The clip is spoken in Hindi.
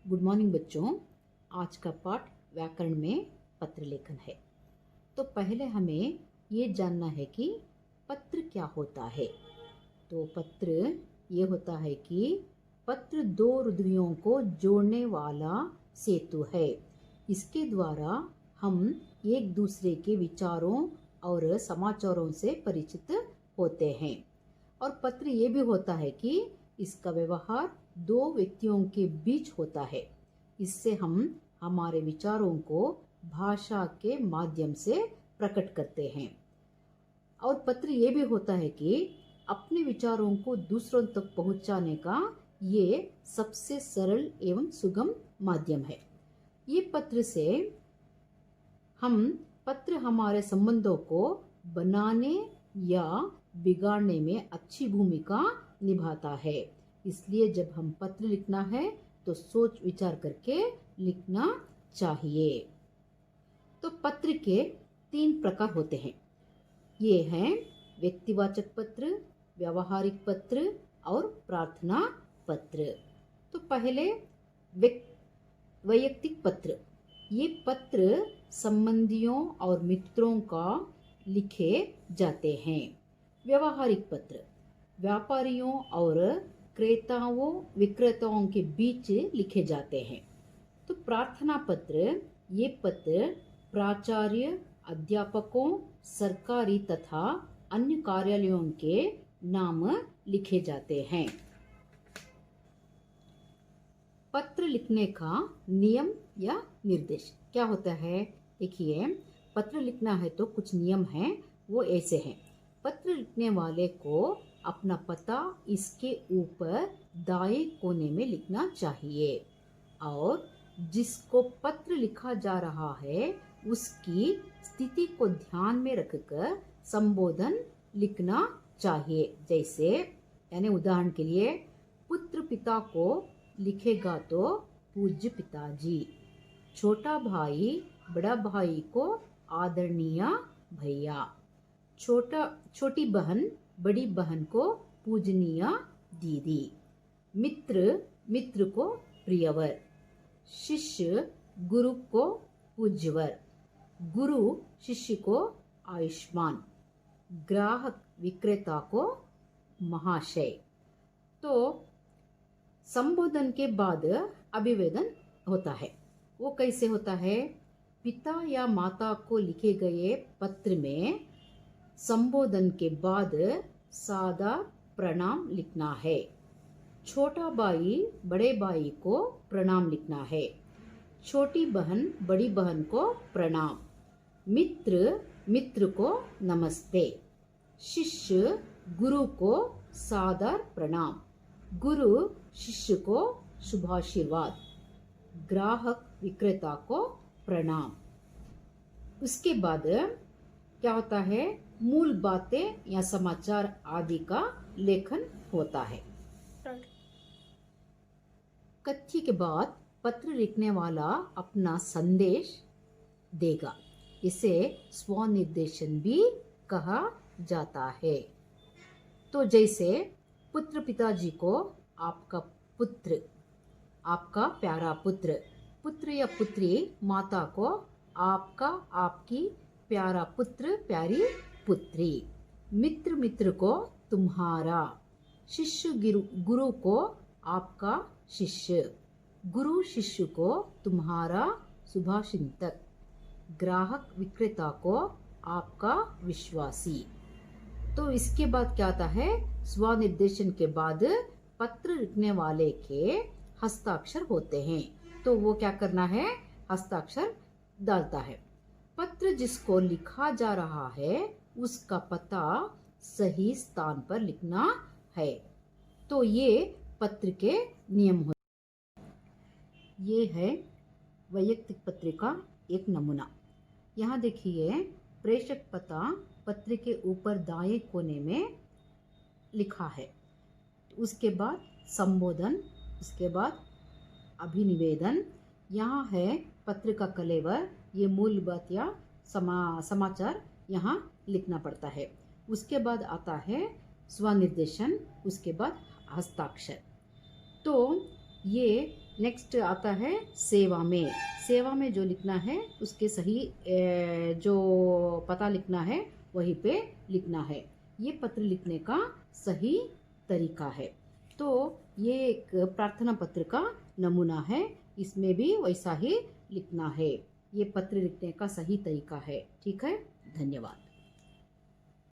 गुड मॉर्निंग बच्चों। आज का पाठ व्याकरण में पत्र लेखन है। तो पहले हमें ये जानना है कि पत्र क्या होता है। तो पत्र ये होता है कि पत्र दो रुधियों को जोड़ने वाला सेतु है। इसके द्वारा हम एक दूसरे के विचारों और समाचारों से परिचित होते हैं। और पत्र ये भी होता है कि इसका व्यवहार दो व्यक्तियों के बीच होता है। इससे हम हमारे विचारों को भाषा के माध्यम से प्रकट करते हैं। और पत्र ये भी होता है कि अपने विचारों को दूसरों तक पहुंचाने का ये सबसे सरल एवं सुगम माध्यम है। ये पत्र हमारे संबंधों को बनाने या बिगाड़ने में अच्छी भूमिका निभाता है। इसलिए जब हम पत्र लिखना है तो सोच विचार करके लिखना चाहिए। तो पत्र के 3 प्रकार होते हैं। ये हैं व्यक्तिवाचक पत्र, व्यावहारिक पत्र और प्रार्थना पत्र। तो पहले वैयक्तिक पत्र। ये पत्र संबंधियों और मित्रों का लिखे जाते हैं। व्यावहारिक पत्र व्यापारियों और क्रेताओं विक्रेताओं के बीच लिखे जाते हैं। तो प्रार्थना पत्र ये पत्र प्राचार्य, अध्यापकों, सरकारी तथा अन्य कार्यालयों के नाम लिखे जाते हैं। पत्र लिखने का नियम या निर्देश क्या होता है? देखिए, पत्र लिखना है तो कुछ नियम हैं, वो ऐसे हैं। पत्र लिखने वाले को अपना पता इसके ऊपर दाएं कोने में लिखना चाहिए और जिसको पत्र लिखा जा रहा है उसकी स्थिति को ध्यान में रखकर संबोधन लिखना चाहिए। जैसे यानी उदाहरण के लिए, पुत्र पिता को लिखेगा तो पूज्य पिताजी, छोटा भाई बड़ा भाई को आदरणीय भैया, छोटी बहन बड़ी बहन को पूजनीय दीदी, मित्र को प्रियवर, शिष्य गुरु को पूज्यवर, गुरु शिष्य को आयुष्मान, ग्राहक विक्रेता को महाशय। तो संबोधन के बाद अभिवेदन होता है। वो कैसे होता है? पिता या माता को लिखे गए पत्र में संबोधन के बाद सादा प्रणाम लिखना है। छोटा भाई बड़े भाई को प्रणाम लिखना है। छोटी बहन बड़ी बहन को प्रणाम। मित्र को नमस्ते। शिष्य गुरु को सादर प्रणाम। गुरु शिष्य को शुभाशीर्वाद। ग्राहक विक्रेता को प्रणाम। उसके बाद क्या होता है? मूल बातें या समाचार आदि का लेखन होता है। कथ्य के बाद पत्र लिखने वाला अपना संदेश देगा। इसे स्वनिर्देशन भी कहा जाता है। तो जैसे पुत्र पिताजी को आपका पुत्र, आपका प्यारा पुत्र, पुत्र या पुत्री माता को आपका आपकी प्यारा पुत्र प्यारी पुत्री, मित्र को तुम्हारा, शिष्य गुरु को आपका शिष्य, गुरु शिष्य को तुम्हारा शुभाचिंतक, ग्राहक विक्रेता को आपका विश्वासी। तो इसके बाद क्या आता है? स्वनिर्देशन के बाद पत्र लिखने वाले के हस्ताक्षर होते हैं। तो वो क्या करना है? हस्ताक्षर डालता है। पत्र जिसको लिखा जा रहा है उसका पता सही स्थान पर लिखना है। तो ये पत्र के नियम होते हैं। ये है वैयक्तिक पत्र का एक नमूना। यहाँ देखिए, प्रेषक पता पत्र के ऊपर दाएं कोने में लिखा है। उसके बाद संबोधन, उसके बाद अभिनिवेदन। यहाँ है पत्र का कलेवर, ये मूल बात या समाचार यहाँ लिखना पड़ता है। उसके बाद आता है स्वनिर्देशन, उसके बाद हस्ताक्षर। तो ये नेक्स्ट आता है सेवा में। सेवा में जो लिखना है उसके सही जो पता लिखना है वहीं पे लिखना है। ये पत्र लिखने का सही तरीका है। तो ये एक प्रार्थना पत्र का नमूना है, इसमें भी वैसा ही लिखना है। ये पत्र लिखने का सही तरीका है। ठीक है, धन्यवाद।